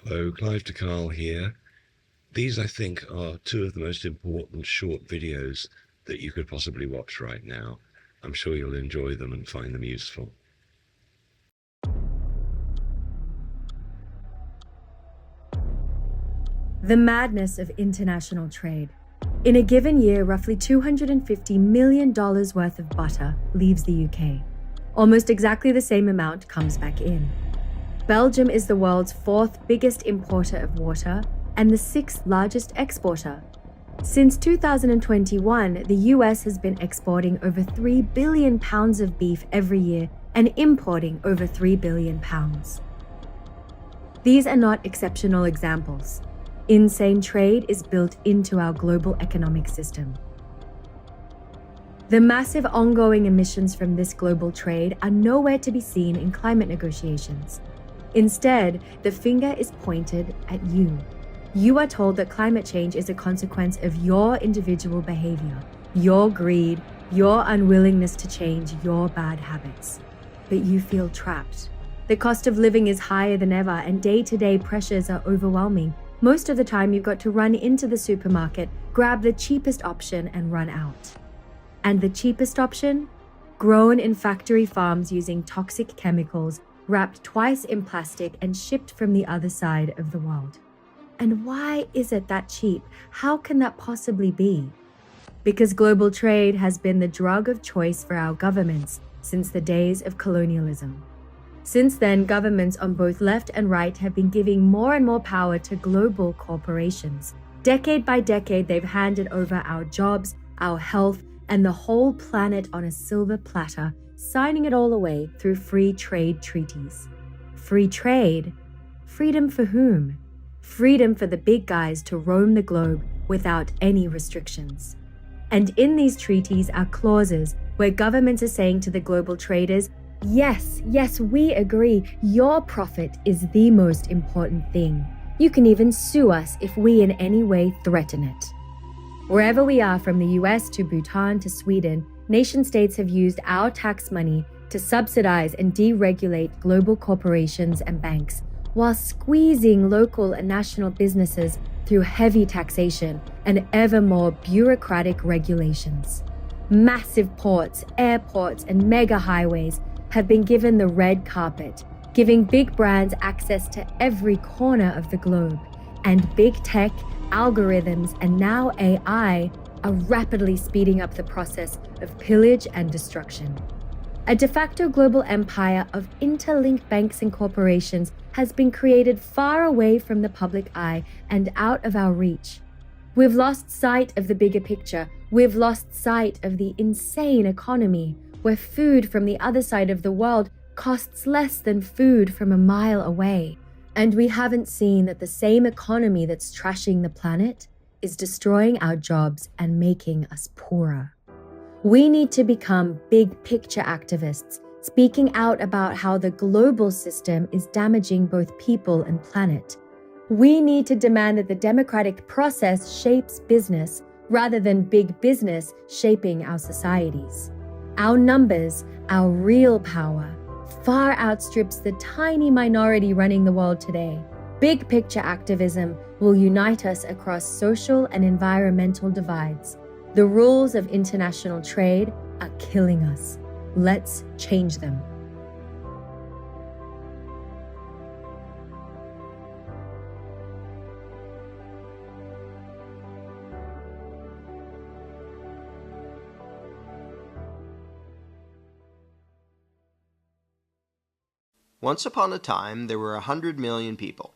Hello, Clive to Carl here. These, I think, are two of the most important short videos that you could possibly watch right now. I'm sure you'll enjoy them and find them useful. The madness of international trade. In a given year, roughly $250 million worth of butter leaves the UK. Almost exactly the same amount comes back in. Belgium is the world's fourth biggest importer of water and the sixth largest exporter. Since 2021, the US has been exporting over 3 billion pounds of beef every year and importing over 3 billion pounds. These are not exceptional examples. Insane trade is built into our global economic system. The massive ongoing emissions from this global trade are nowhere to be seen in climate negotiations. Instead, the finger is pointed at you. You are told that climate change is a consequence of your individual behavior, your greed, your unwillingness to change your bad habits. But you feel trapped. The cost of living is higher than ever, and day-to-day pressures are overwhelming. Most of the time, you've got to run into the supermarket, grab the cheapest option, and run out. And the cheapest option? Grown in factory farms using toxic chemicals, wrapped twice in plastic and shipped from the other side of the world. And why is it that cheap? How can that possibly be? Because global trade has been the drug of choice for our governments since the days of colonialism. Since then, governments on both left and right have been giving more and more power to global corporations. Decade by decade, they've handed over our jobs, our health, and the whole planet on a silver platter, signing it all away through free trade treaties. Free trade? Freedom for whom? Freedom for the big guys to roam the globe without any restrictions. And in these treaties are clauses where governments are saying to the global traders, yes, we agree, your profit is the most important thing. You can even sue us if we in any way threaten it. Wherever we are, from the US to Bhutan to Sweden, nation-states have used our tax money to subsidize and deregulate global corporations and banks, while squeezing local and national businesses through heavy taxation and ever more bureaucratic regulations. Massive ports, airports, and mega highways have been given the red carpet, giving big brands access to every corner of the globe. And big tech, algorithms, and now AI are rapidly speeding up the process of pillage and destruction. A de facto global empire of interlinked banks and corporations has been created far away from the public eye and out of our reach. We've lost sight of the bigger picture. We've lost sight of the insane economy, where food from the other side of the world costs less than food from a mile away. And we haven't seen that the same economy that's trashing the planet is destroying our jobs and making us poorer. We need to become big picture activists, speaking out about how the global system is damaging both people and planet. We need to demand that the democratic process shapes business rather than big business shaping our societies. Our numbers, our real power, far outstrips the tiny minority running the world today. Big picture activism will unite us across social and environmental divides. The rules of international trade are killing us. Let's change them. Once upon a time, there were 100 million people.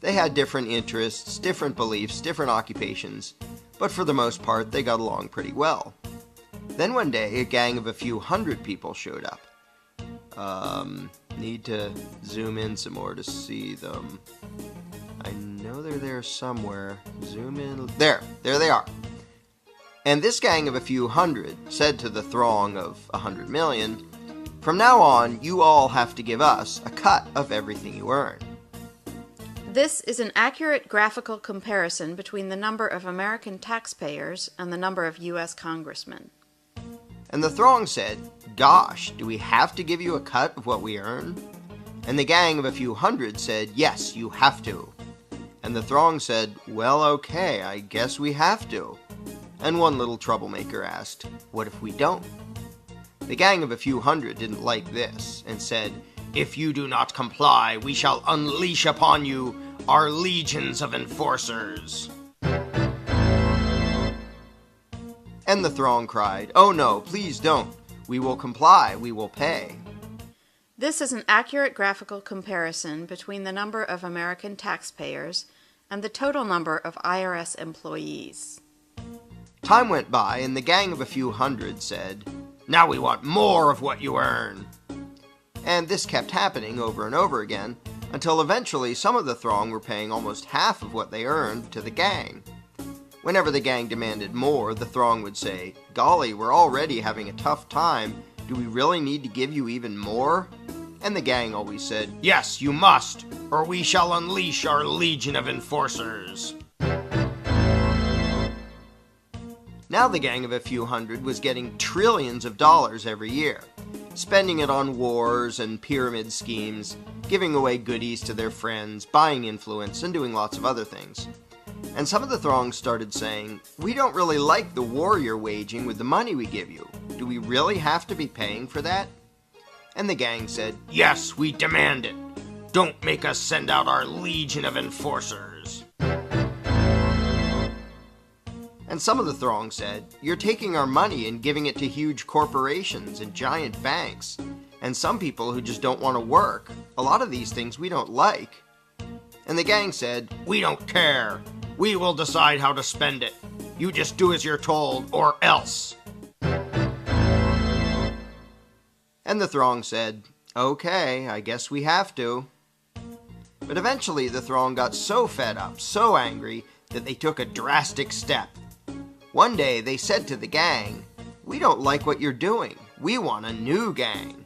They had different interests, different beliefs, different occupations, but for the most part, they got along pretty well. Then one day, a gang of a few hundred people showed up. Need to zoom in some more to see them. I know they're there somewhere. Zoom in. There they are. And this gang of a few hundred said to the throng of 100 million, "From now on, you all have to give us a cut of everything you earn." This is an accurate graphical comparison between the number of American taxpayers and the number of U.S. congressmen. And the throng said, "Gosh, do we have to give you a cut of what we earn?" And the gang of a few hundred said, "Yes, you have to." And the throng said, "Well, okay, I guess we have to." And one little troublemaker asked, "What if we don't?" The gang of a few hundred didn't like this and said, "If you do not comply, we shall unleash upon you our legions of enforcers." And the throng cried, "Oh no, please don't. We will comply, we will pay." This is an accurate graphical comparison between the number of American taxpayers and the total number of IRS employees. Time went by, and the gang of a few hundred said, "Now we want more of what you earn." And this kept happening over and over again, until eventually some of the throng were paying almost half of what they earned to the gang. Whenever the gang demanded more, the throng would say, "Golly, we're already having a tough time. Do we really need to give you even more?" And the gang always said, "Yes, you must, or we shall unleash our legion of enforcers." Now the gang of a few hundred was getting trillions of dollars every year, spending it on wars and pyramid schemes, giving away goodies to their friends, buying influence, and doing lots of other things. And some of the throng started saying, "We don't really like the war you're waging with the money we give you. Do we really have to be paying for that?" And the gang said, "Yes, we demand it. Don't make us send out our legion of enforcers." And some of the throng said, "You're taking our money and giving it to huge corporations and giant banks, and some people who just don't want to work. A lot of these things we don't like." And the gang said, "We don't care. We will decide how to spend it. You just do as you're told, or else." And the throng said, "Okay, I guess we have to." But eventually the throng got so fed up, so angry, that they took a drastic step. One day they said to the gang, "We don't like what you're doing. We want a new gang."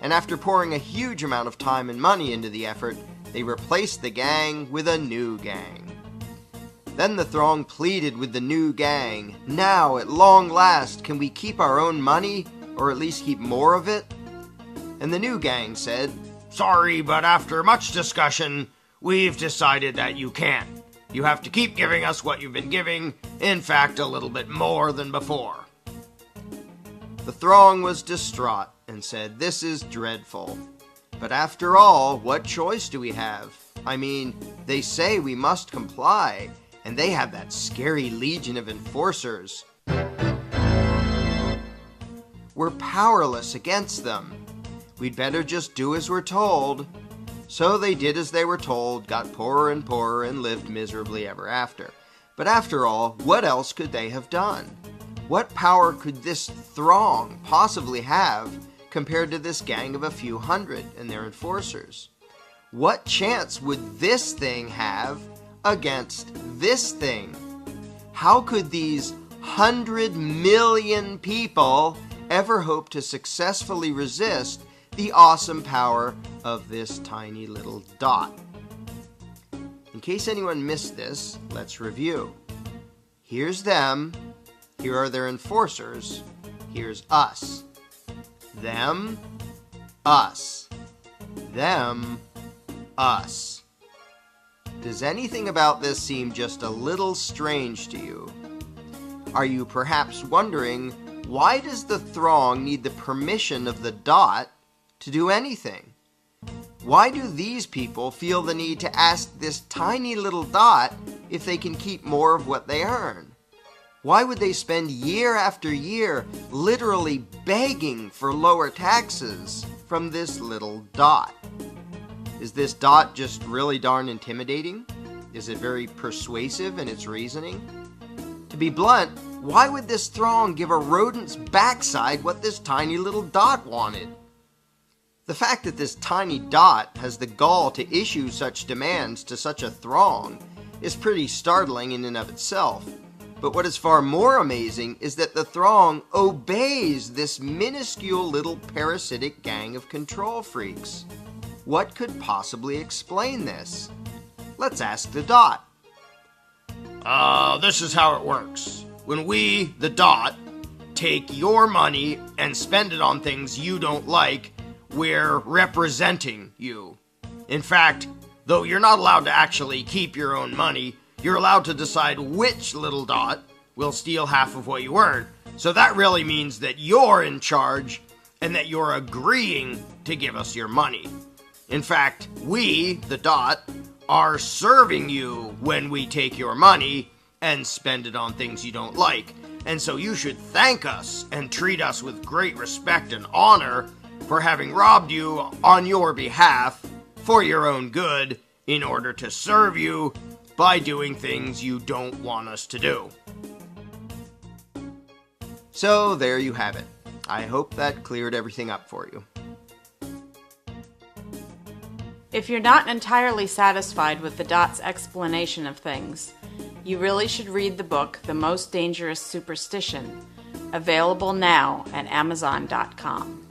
And after pouring a huge amount of time and money into the effort, they replaced the gang with a new gang. Then the throng pleaded with the new gang, "Now, at long last, can we keep our own money, or at least keep more of it?" And the new gang said, "Sorry, but after much discussion, we've decided that you can't. You have to keep giving us what you've been giving, in fact, a little bit more than before." The throng was distraught and said, "This is dreadful. But after all, what choice do we have? I mean, they say we must comply, and they have that scary legion of enforcers. We're powerless against them. We'd better just do as we're told." So they did as they were told, got poorer and poorer, and lived miserably ever after. But after all, what else could they have done? What power could this throng possibly have compared to this gang of a few hundred and their enforcers? What chance would this thing have against this thing? How could these 100 million people ever hope to successfully resist the awesome power of this tiny little dot? In case anyone missed this, let's review. Here's them. Here are their enforcers. Here's us. Them, us. Them, us. Does anything about this seem just a little strange to you? Are you perhaps wondering, why does the throng need the permission of the dot to do anything? Why do these people feel the need to ask this tiny little dot if they can keep more of what they earn? Why would they spend year after year literally begging for lower taxes from this little dot? Is this dot just really darn intimidating? Is it very persuasive in its reasoning? To be blunt, why would this throng give a rodent's backside what this tiny little dot wanted? The fact that this tiny dot has the gall to issue such demands to such a throng is pretty startling in and of itself. But what is far more amazing is that the throng obeys this minuscule little parasitic gang of control freaks. What could possibly explain this? Let's ask the dot. This is how it works. When we, the dot, take your money and spend it on things you don't like, we're representing you. In fact, Though you're not allowed to actually keep your own money, you're allowed to decide which little dot will steal half of what you earn. So that really means that you're in charge and that you're agreeing to give us your money. In fact, we, the dot, are serving you when we take your money and spend it on things you don't like. And so you should thank us and treat us with great respect and honor for having robbed you on your behalf for your own good in order to serve you by doing things you don't want us to do. So there you have it. I hope that cleared everything up for you. If you're not entirely satisfied with the dot's explanation of things, you really should read the book The Most Dangerous Superstition, available now at Amazon.com.